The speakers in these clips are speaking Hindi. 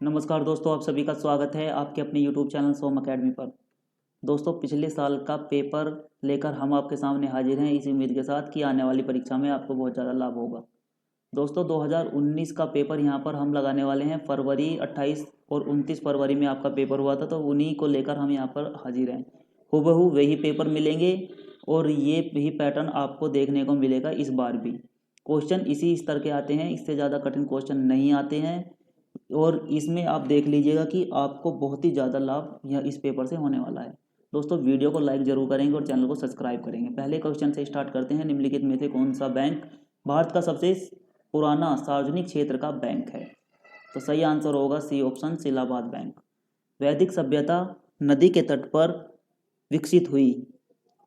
नमस्कार दोस्तों, आप सभी का स्वागत है आपके अपने यूट्यूब चैनल सोम अकेडमी पर। दोस्तों, पिछले साल का पेपर लेकर हम आपके सामने हाजिर हैं इस उम्मीद के साथ कि आने वाली परीक्षा में आपको बहुत ज़्यादा लाभ होगा। दोस्तों, 2019 का पेपर यहाँ पर हम लगाने वाले हैं। फरवरी 28 और 29 फरवरी में आपका पेपर हुआ था, तो उन्हीं को लेकर हम यहाँ पर हाजिर हैं। हूबहू वही पेपर मिलेंगे और ये भी पैटर्न आपको देखने को मिलेगा इस बार भी। क्वेश्चन इसी स्तर के आते हैं, इससे ज़्यादा कठिन क्वेश्चन नहीं आते हैं और इसमें आप देख लीजिएगा कि आपको बहुत ही ज़्यादा लाभ यह इस पेपर से होने वाला है। दोस्तों, वीडियो को लाइक जरूर करेंगे और चैनल को सब्सक्राइब करेंगे। पहले क्वेश्चन से स्टार्ट करते हैं। निम्नलिखित में से कौन सा बैंक भारत का सबसे पुराना सार्वजनिक क्षेत्र का बैंक है? तो सही आंसर होगा सी ऑप्शन, इलाहाबाद बैंक। वैदिक सभ्यता नदी के तट पर विकसित हुई।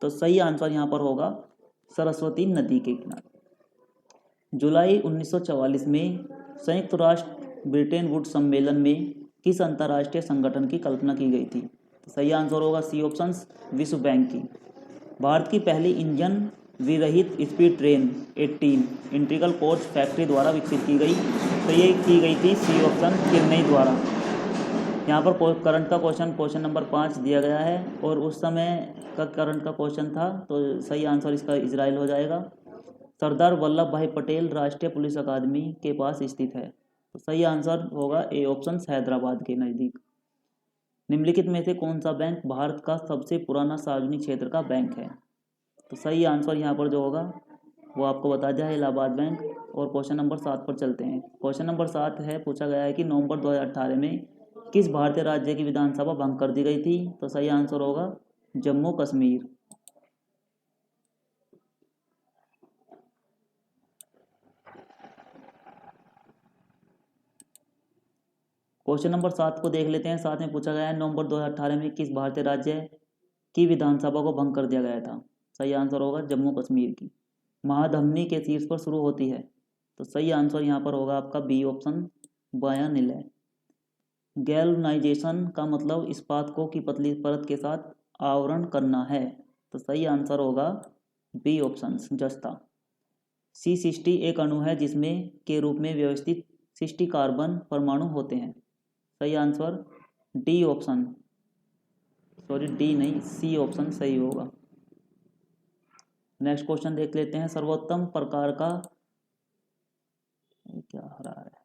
तो सही आंसर यहाँ पर होगा सरस्वती नदी के किनारे। जुलाई 1944 में संयुक्त राष्ट्र ब्रिटेन वुड सम्मेलन में किस अंतर्राष्ट्रीय संगठन की कल्पना की गई थी? तो सही आंसर होगा सी ऑप्शन, विश्व बैंक की। भारत की पहली इंजन विरहित speed train 18 integral coach factory द्वारा विकसित की गई। तो ये की गई थी सी ऑप्शन, चेन्नई द्वारा। यहाँ पर करंट का क्वेश्चन नंबर 5 दिया गया है और उस समय का करंट का क्वेश्चन था, तो सही आंसर इसका इजराइल हो जाएगा। सरदार वल्लभ भाई पटेल राष्ट्रीय पुलिस अकादमी के पास स्थित है। तो सही आंसर होगा ए ऑप्शन, हैदराबाद के नज़दीक। निम्नलिखित में से कौन सा बैंक भारत का सबसे पुराना सार्वजनिक क्षेत्र का बैंक है? तो सही आंसर यहाँ पर जो होगा वो आपको बता दिया है, इलाहाबाद बैंक। और क्वेश्चन नंबर 7 पर चलते हैं। क्वेश्चन नंबर 7 है, पूछा गया है कि नवंबर 2018 में किस भारतीय राज्य की विधानसभा भंग कर दी गई थी? तो सही आंसर होगा जम्मू कश्मीर। क्वेश्चन नंबर 7 को देख लेते हैं। साथ में पूछा गया है नवंबर 2018 में किस भारतीय राज्य की विधानसभा को भंग कर दिया गया था? सही आंसर होगा जम्मू कश्मीर की। महाधमनी के शीर्ष पर शुरू होती है। तो सही आंसर यहाँ पर होगा आपका बी ऑप्शन, बायां निलय। गैल्वनाइजेशन का मतलब इस्पात को की पतली परत के साथ आवरण करना है। तो सही आंसर होगा बी ऑप्शन, जस्ता। C60 एक अणु है जिसमें के रूप में व्यवस्थित 60 कार्बन परमाणु होते हैं। सही answer D option, sorry D नहीं, सी ऑप्शन सही होगा। नेक्स्ट क्वेश्चन देख लेते हैं। सर्वोत्तम प्रकार का, क्या रहा है?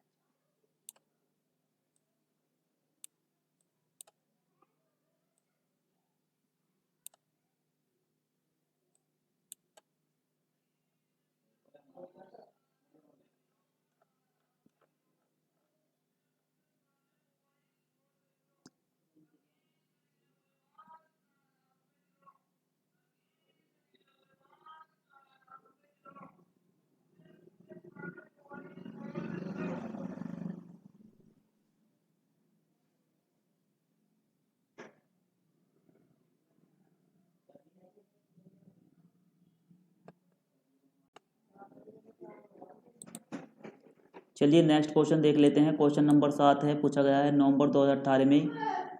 चलिए नेक्स्ट क्वेश्चन देख लेते हैं। क्वेश्चन नंबर 7 है, पूछा गया है नवंबर 2018 में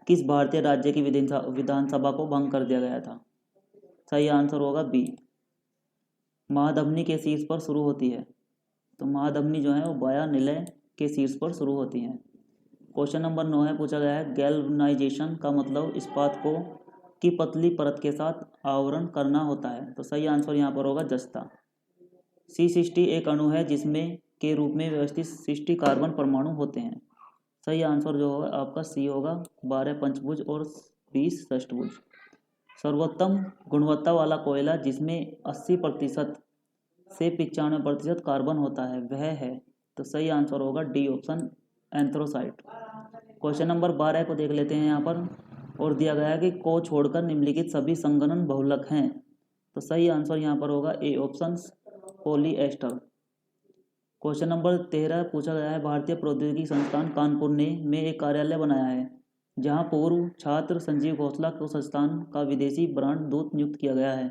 किस भारतीय राज्य की विधानसभा को भंग कर दिया गया था? सही आंसर होगा बी, महाधमनी के शीर्ष पर शुरू होती है। तो महाधमनी जो है वो वाया निलय के शीर्ष पर शुरू होती हैं। क्वेश्चन नंबर 9 है, पूछा गया है गैल्वनाइजेशन का मतलब इस्पात को की पतली परत के साथ आवरण करना होता है। तो सही आंसर यहाँ पर होगा जस्ता। C60 एक अणु है जिसमें के रूप में व्यवस्थित 60 कार्बन परमाणु होते हैं। सही आंसर जो होगा आपका सी होगा, 12 पंचभुज और 20 षष्ठभुज। सर्वोत्तम गुणवत्ता वाला कोयला जिसमें 80% से 95% कार्बन होता है वह है। तो सही आंसर होगा डी ऑप्शन, एंथ्रोसाइट। क्वेश्चन नंबर 12 को देख लेते हैं यहाँ पर। और दिया गया है कि को छोड़कर निम्नलिखित सभी संगणन बहुलक हैं। तो सही आंसर यहाँ पर होगा A option, polyester. Question number 13 पूछा गया है भारतीय प्रौद्योगिकी संस्थान कानपुर ने में एक कार्यालय बनाया है जहां पूर्व छात्र संजीव घोषला को संस्थान का विदेशी ब्रांड दूत नियुक्त किया गया है।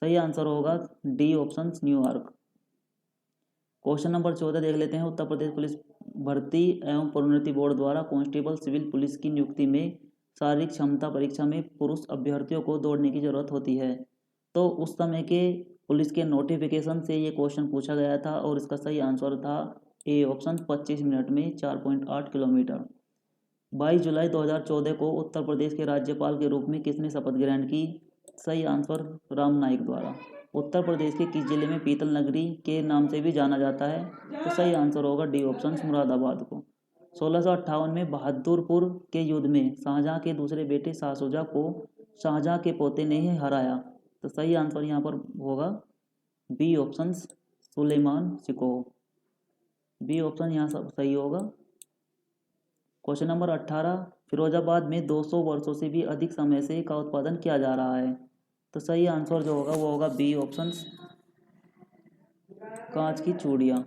सही आंसर होगा D option, New York. Question number 14 देख लेते हैं। उत्तर प्रदेश पुलिस भर्ती एवं प्रोन्नति बोर्ड द्वारा कांस्टेबल सिविल पुलिस की नियुक्ति में शारीरिक क्षमता परीक्षा में पुरुष अभ्यर्थियों को दौड़ने की जरूरत होती है। तो उस समय के पुलिस के नोटिफिकेशन से ये क्वेश्चन पूछा गया था और इसका सही आंसर था ए ऑप्शन, 25 मिनट में 4.8 किलोमीटर। 22 जुलाई 2014 को उत्तर प्रदेश के राज्यपाल के रूप में किसने शपथ ग्रहण की? सही आंसर राम नाईक द्वारा। उत्तर प्रदेश के किस जिले में पीतल नगरी के नाम से भी जाना जाता है? तो सही आंसर होगा डी ऑप्शन, मुरादाबाद को। 1658 में बहादुरपुर के युद्ध में शाहजहां के दूसरे बेटे शाह शुजा को शाहजहां के पोते ने ही हराया। तो सही आंसर यहाँ पर होगा B option, Suleman Shikoh. B option यहाँ सब सही होगा। क्वेश्चन नंबर 18, फिरोजाबाद में 200 वर्षों से भी अधिक समय से का उत्पादन किया जा रहा है। तो सही आंसर जो होगा वो होगा बी ऑप्शन, कांच की चूड़ियाँ।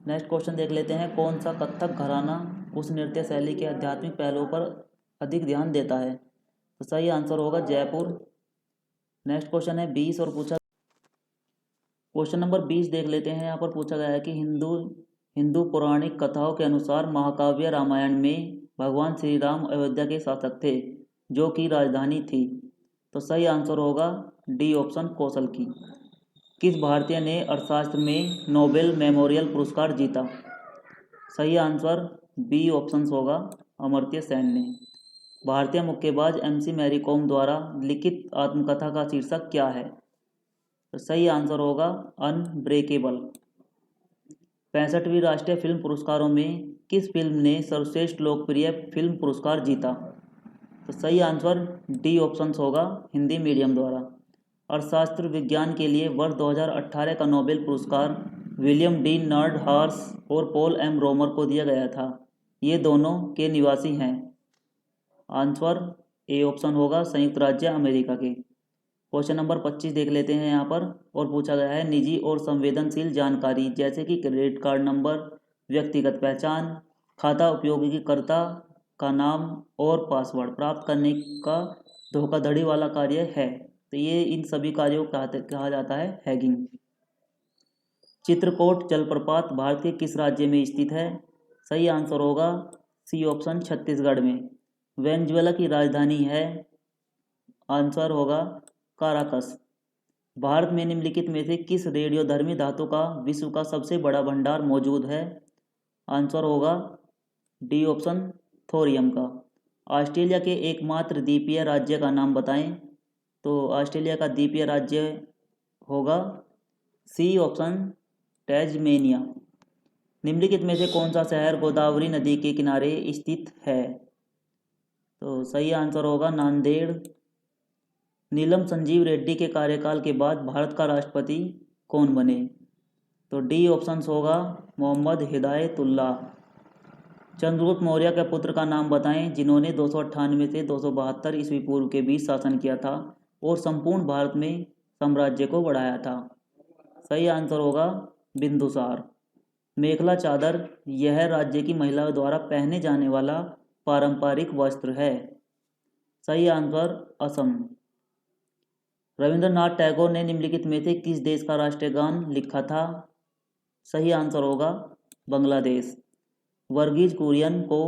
नेक्स्ट क्वेश्चन देख लेते हैं। कौन सा कथक घराना उस नृत्य शैली के आध्यात्मिक पहलुओं पर अधिक ध्यान देता है? तो सही आंसर होगा जयपुर। नेक्स्ट क्वेश्चन है 20 और क्वेश्चन नंबर 20 देख लेते हैं। यहाँ पर पूछा गया है कि हिंदू पौराणिक कथाओं के अनुसार महाकाव्य रामायण में भगवान श्री राम अयोध्या के शासक थे जो कि राजधानी थी। तो सही आंसर होगा डी ऑप्शन, कौशल की। किस भारतीय ने अर्थशास्त्र में नोबेल मेमोरियल पुरस्कार जीता? सही आंसर बी ऑप्शन होगा, अमर्त्य सेन ने। भारतीय मुक्केबाज MC मैरी कॉम द्वारा लिखित आत्मकथा का शीर्षक क्या है? तो सही आंसर होगा अनब्रेकेबल। 65वीं राष्ट्रीय फिल्म पुरस्कारों में किस फिल्म ने सर्वश्रेष्ठ लोकप्रिय फिल्म पुरस्कार जीता? तो सही आंसर डी ऑप्शन होगा, हिंदी मीडियम द्वारा। अर्थशास्त्र विज्ञान के लिए वर्ष 2018 का नोबेल पुरस्कार विलियम डी नर्डहाउस और पॉल एम रोमर को दिया गया था। ये दोनों के निवासी हैं। आंसर ए ऑप्शन होगा, संयुक्त राज्य अमेरिका के। क्वेश्चन नंबर 25 देख लेते हैं यहाँ पर। और पूछा गया है निजी और संवेदनशील जानकारी जैसे कि क्रेडिट कार्ड नंबर, व्यक्तिगत पहचान, खाता उपयोगकर्ता का नाम और पासवर्ड प्राप्त करने का धोखाधड़ी वाला कार्य है। तो ये इन सभी कार्यों को कहा जाता है हैकिंग। चित्रकूट जलप्रपात भारत के किस राज्य में स्थित है? सही आंसर होगा सी ऑप्शन, छत्तीसगढ़ में। वेनेजुएला की राजधानी है, आंसर होगा काराकस। भारत में निम्नलिखित में से किस रेडियोधर्मी धातु का विश्व का सबसे बड़ा भंडार मौजूद है? आंसर होगा डी ऑप्शन, थोरियम का। ऑस्ट्रेलिया के एकमात्र द्वीपीय राज्य का नाम बताएं। तो ऑस्ट्रेलिया का द्वीपीय राज्य होगा सी ऑप्शन, टैस्मेनिया। निम्नलिखित में से कौन सा शहर गोदावरी नदी के किनारे स्थित है? तो सही आंसर होगा नांदेड़। नीलम संजीव रेड्डी के कार्यकाल के बाद भारत का राष्ट्रपति कौन बने? तो डी ऑप्शन होगा, मोहम्मद हिदायतुल्लाह। चंद्रगुप्त मौर्य के पुत्र का नाम बताएं जिन्होंने 298 से 272 ईस्वी पूर्व के बीच शासन किया था और संपूर्ण भारत में साम्राज्य को बढ़ाया था। सही आंसर होगा बिंदुसार। मेखला चादर यह राज्य की महिलाओं द्वारा पहने जाने वाला पारंपरिक वस्त्र है। सही आंसर असम। रविंद्रनाथ टैगोर ने निम्नलिखित में से किस देश का राष्ट्रीय गान लिखा था? सही आंसर होगा बांग्लादेश। वर्गीज कुरियन को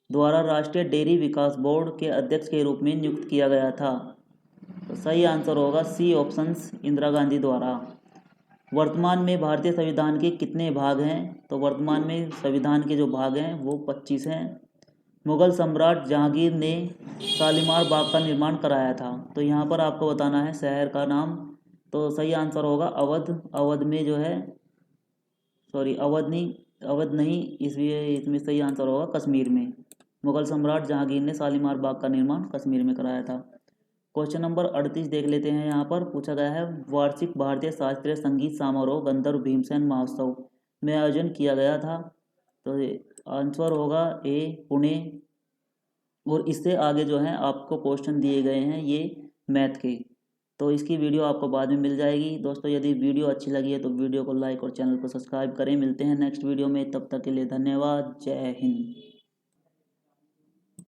द्वारा राष्ट्रीय डेयरी विकास बोर्ड के अध्यक्ष के रूप में नियुक्त किया गया था। तो सही आंसर होगा सी ऑप्शन, इंदिरा गांधी द्वारा। वर्तमान में भारतीय संविधान के कितने भाग हैं? तो वर्तमान में संविधान के जो भाग हैं वो 25 हैं। मुगल सम्राट जहांगीर ने शालीमार बाग का निर्माण कराया था। तो यहाँ पर आपको बताना है शहर का नाम। तो सही आंसर होगा अवध। अवध में जो है, सॉरी अवध नहीं, इसमें सही आंसर होगा कश्मीर में। मुगल सम्राट जहांगीर ने शालीमार बाग का निर्माण कश्मीर में कराया था। क्वेश्चन नंबर 38 देख लेते हैं। यहाँ पर पूछा गया है वार्षिक भारतीय शास्त्रीय संगीत समारोह गंधर्व भीमसेन महोत्सव में आयोजन किया गया था। तो आंसर होगा ए, पुणे। और इससे आगे जो है आपको क्वेश्चन दिए गए हैं ये मैथ के, तो इसकी वीडियो आपको बाद में मिल जाएगी। दोस्तों यदि वीडियो अच्छी लगी है तो वीडियो को लाइक और चैनल को सब्सक्राइब करें। मिलते हैं नेक्स्ट वीडियो में, तब तक के लिए धन्यवाद। जय हिंद।